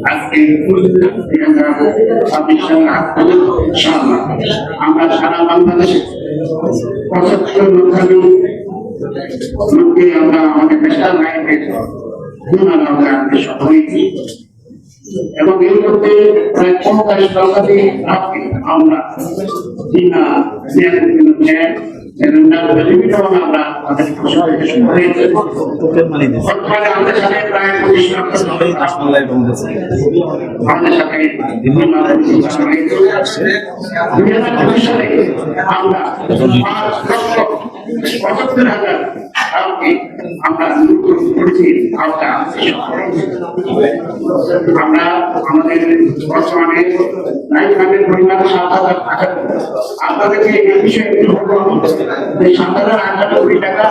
আজকে 2026 সালে ইনশাআল্লাহ আমরা সারা বাংলাদেশে 75 লোককে আমরা আমাদের ন্যাশনাল লাইফে আনতে সক্ষম হয়েছি এবং এর মধ্যে প্রায় 45 শতাধিক আপনি আমরা চীনা আমরা আমাদের সাথে প্রায় 25 লক্ষ আমাদের সাথে আমরা 75,000 আমরা করেছি আমরা আমাদের বর্তমানে 900 পরিমাণ 7,000 টাকা আপনাদেরকে এই বিষয়ে যে 7,800 কোটি টাকা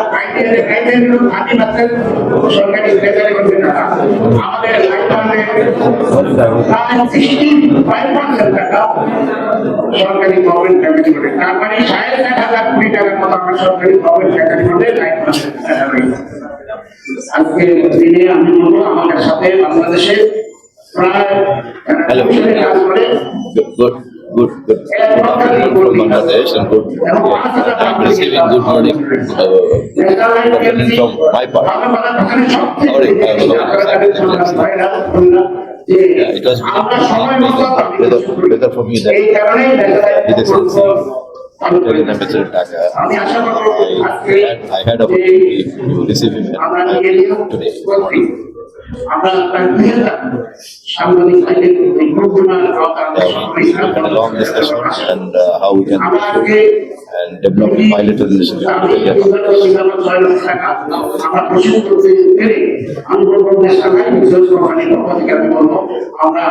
সরকারি বেতনে করতে টাকা আমাদের প্রায় 65% টাকা সরকারি গভর্নমেন্ট চাকরি করে তার মানে 60,000 কোটি টাকার মতো আমরা সরকারি গভর্নমেন্ট চাকরি করে আজকে দিনে আমি বলবো আমাদের সাথে বাংলাদেশে প্রায় কাজ করে good from Bangladesh and good I'm receiving good morning from my part. Sorry, yeah, it was better for me that with SLC. Ambassador Dhaka. I had opportunity to receive him today. আমরা সাংবাদিক had a long discussion and how we can and develop a pilot relationship. আমরা